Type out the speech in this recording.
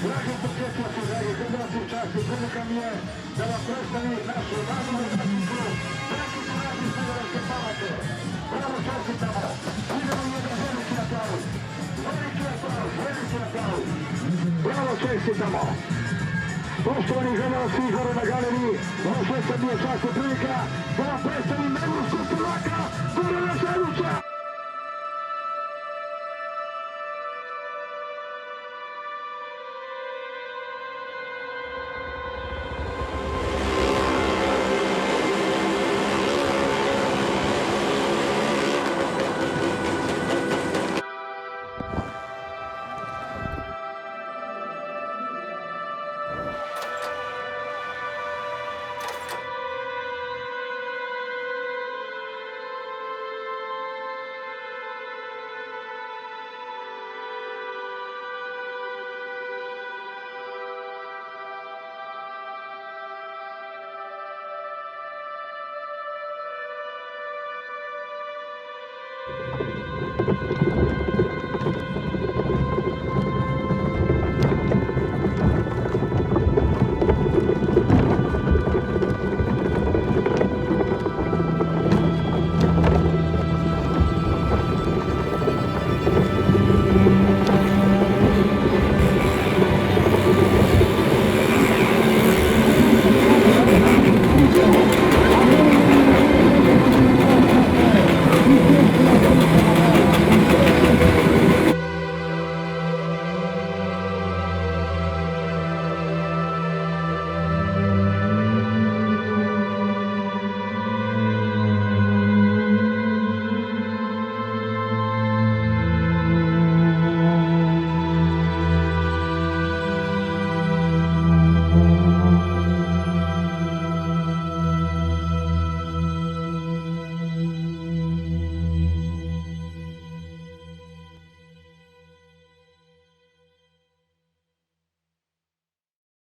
Dragi posjetioci, dragi gledalci, čast i prilika mi je da vam predstavim našu mladu utakmicu Brakić radi Smederevske Palanke. Bravo, čestitamo! Idemo jedan veliki aplauz! Veliki aplauz, veliki aplauz! Bravo, čestitamo! Poštovani gledalci gore na galeriji, ovo sve sad nije čast i prilika da vam predstavim evropskog prvaka Gorana Šarića! You